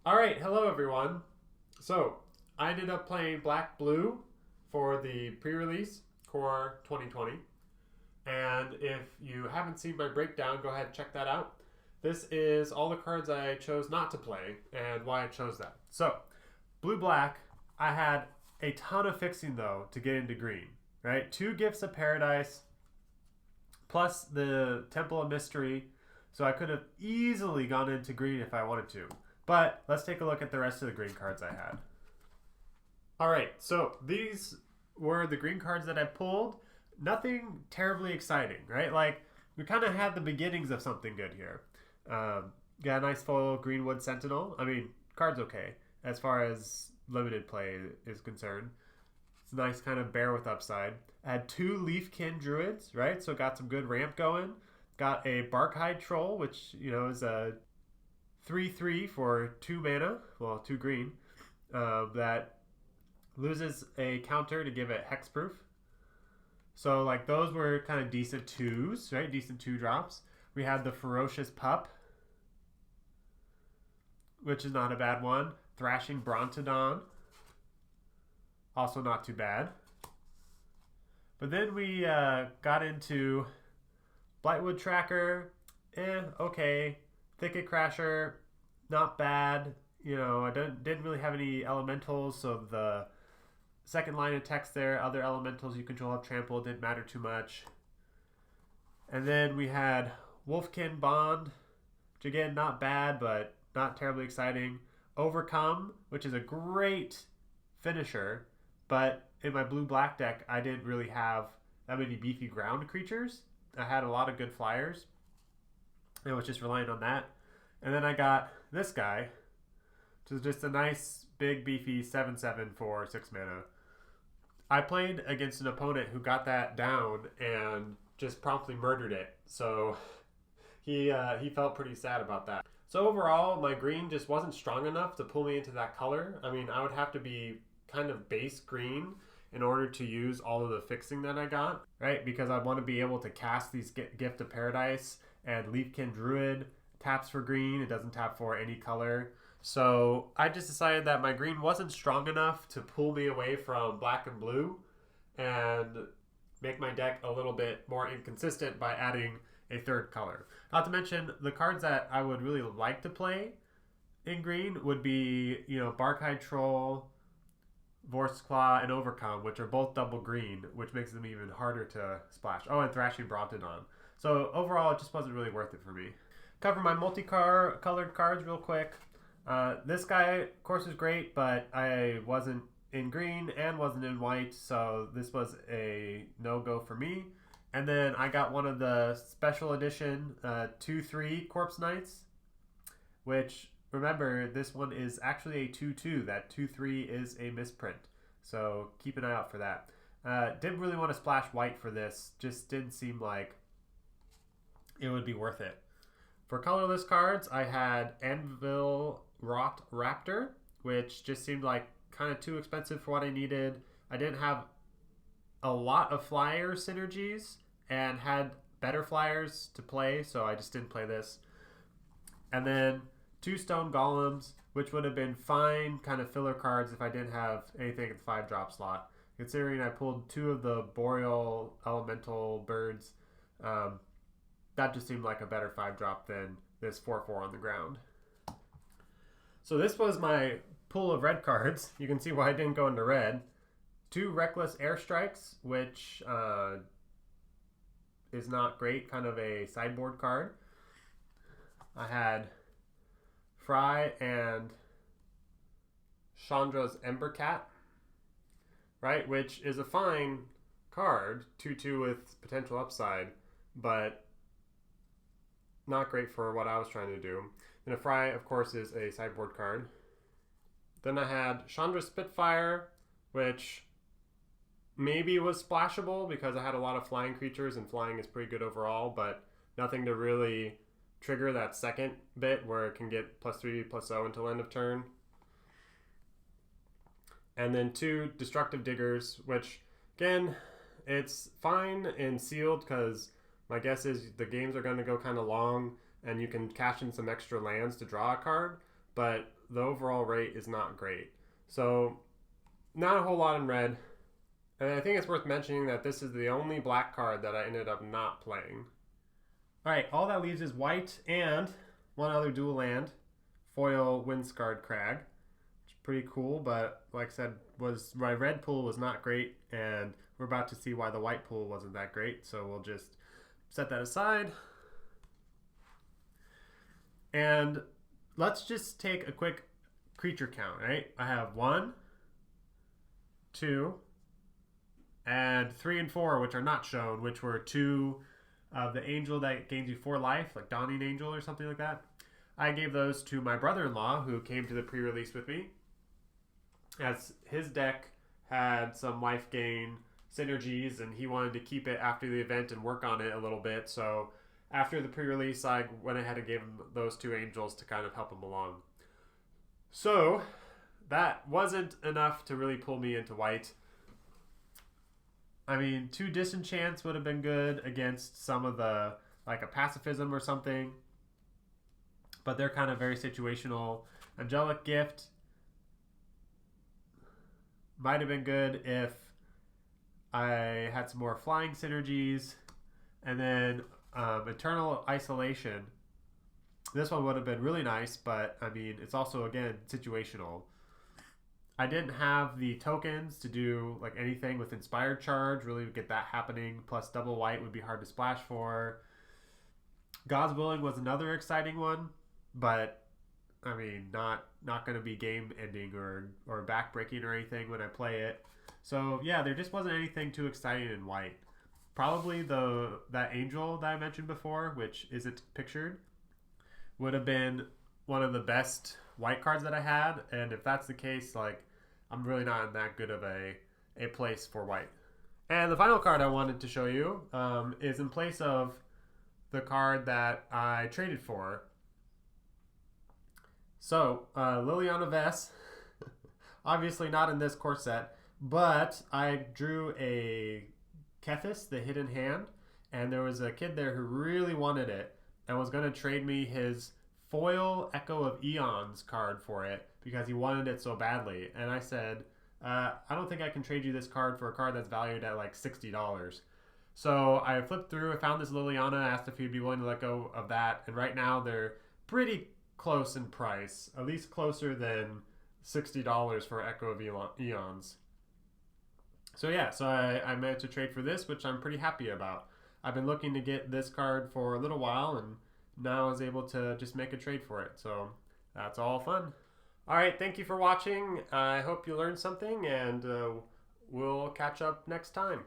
All right, hello everyone. So I ended up playing Black Blue for the pre-release Core 2020, and if you haven't seen my breakdown, go ahead and check that out. This is all the cards I chose not to play and why I chose that. So Blue Black, I had a ton of fixing though to get into green. Right, two Gifts of Paradise plus the Temple of Mystery, so I could have easily gone into green if I wanted to. But let's take a look at the rest of the green cards I had. All right, so these were the green cards that I pulled. Nothing terribly exciting, right? Like, we kind of had the beginnings of something good here. Got a nice full Greenwood Sentinel. I mean, card's okay as far as limited play is concerned. It's a nice kind of bear with upside. I had two Leafkin Druids, right? So got some good ramp going. Got a Barkhide Troll, which, is a 3/3 for 2 mana, well, 2 green, that loses a counter to give it hexproof. So, like, those were kind of decent 2s, right? Decent 2 drops. We had the Ferocious Pup, which is not a bad one. Thrashing Brontodon, also not too bad. But then we got into Blightwood Tracker, okay. Thicket Crasher, not bad. I didn't really have any elementals, so the second line of text there, other elementals you control have trample, didn't matter too much. And then we had Wolfkin Bond, which again, not bad, but not terribly exciting. Overcome, which is a great finisher, but in my blue-black deck, I didn't really have that many beefy ground creatures. I had a lot of good flyers. I was just relying on that. And then I got this guy, which is just a nice, big, beefy 7/7 for 6 mana. I played against an opponent who got that down and just promptly murdered it. So he felt pretty sad about that. So overall, my green just wasn't strong enough to pull me into that color. I mean, I would have to be kind of base green in order to use all of the fixing that I got, right? Because I want to be able to cast these Gift of Paradise and Leafkin Druid. Taps for green, it doesn't tap for any color. So I just decided that my green wasn't strong enough to pull me away from black and blue and make my deck a little bit more inconsistent by adding a third color. Not to mention, the cards that I would really like to play in green would be, Barkhide Troll, Vorst's Claw, and Overcome, which are both double green, which makes them even harder to splash. Oh, and Thrashing Brontodon. So overall, it just wasn't really worth it for me. Cover my multicolored cards real quick. This guy, of course, is great, but I wasn't in green and wasn't in white, so this was a no-go for me. And then I got one of the special edition 2/3 Corpse Knights, which, remember, this one is actually a 2/2. That 2/3 is a misprint, so keep an eye out for that. Didn't really want to splash white for this, just didn't seem like it would be worth it. For colorless cards, I had Anvil Rot Raptor, which just seemed like kind of too expensive for what I needed. I didn't have a lot of flyer synergies and had better flyers to play, so I just didn't play this. And then 2 Stone Golems, which would have been fine kind of filler cards if I didn't have anything at the 5-drop slot. Considering I pulled 2 of the Boreal Elemental birds, that just seemed like a better 5-drop than this 4/4 on the ground. So this was my pool of red cards. You can see why I didn't go into red. 2 Reckless Airstrikes, which is not great, kind of a sideboard card. I had Fry and Chandra's Embercat, right, which is a fine card, 2/2 with potential upside, but not great for what I was trying to do. And a Fry, of course, is a sideboard card. Then I had Chandra Spitfire, which maybe was splashable because I had a lot of flying creatures and flying is pretty good overall, but nothing to really trigger that second bit where it can get +3/+0 until end of turn. And then 2 Destructive Diggers, which, again, it's fine in sealed because my guess is the games are going to go kind of long and you can cash in some extra lands to draw a card. but the overall rate is not great. So not a whole lot in red. And I think it's worth mentioning that this is the only black card that I ended up not playing. Alright, all that leaves is white and one other dual land, foil Windscarred Crag. Which is pretty cool, but like I said, my red pool was not great, and we're about to see why the white pool wasn't that great, so we'll just set that aside. And let's just take a quick creature count, right? I have 1, 2, and 3 and 4, which are not shown, which were 2 of the angel that gains you 4 life, like Dawning Angel or something like that. I gave those to my brother-in-law, who came to the pre-release with me, as his deck had some life gain synergies, and he wanted to keep it after the event and work on it a little bit. So after the pre-release, I went ahead and gave him those 2 angels to kind of help him along. So that wasn't enough to really pull me into white. I mean, 2 disenchants would have been good against some of the, like a pacifism or something, but they're kind of very situational. Angelic Gift might have been good if I had some more flying synergies. And then Eternal Isolation. This one would have been really nice, but I mean, it's also, again, situational. I didn't have the tokens to do like anything with Inspired Charge, really get that happening. Plus double white would be hard to splash for. God's Willing was another exciting one, but I mean, not going to be game ending or backbreaking or anything when I play it. So yeah, there just wasn't anything too exciting in white. Probably that angel that I mentioned before, which isn't pictured, would have been one of the best white cards that I had. And if that's the case, like, I'm really not in that good of a place for white. And the final card I wanted to show you is in place of the card that I traded for. So, Lilliana Vess, obviously not in this core set, but I drew a Kethis, the Hidden Hand, and there was a kid there who really wanted it and was going to trade me his foil Echo of Eons card for it because he wanted it so badly. And I said, I don't think I can trade you this card for a card that's valued at like $60. So I flipped through, I found this Lilliana, asked if he'd be willing to let go of that, and right now they're pretty close in price, at least closer than $60 for Echo of Eons. So yeah, so I managed to trade for this, which I'm pretty happy about. I've been looking to get this card for a little while, and now I was able to just make a trade for it. So that's all fun. All right, thank you for watching. I hope you learned something, and we'll catch up next time.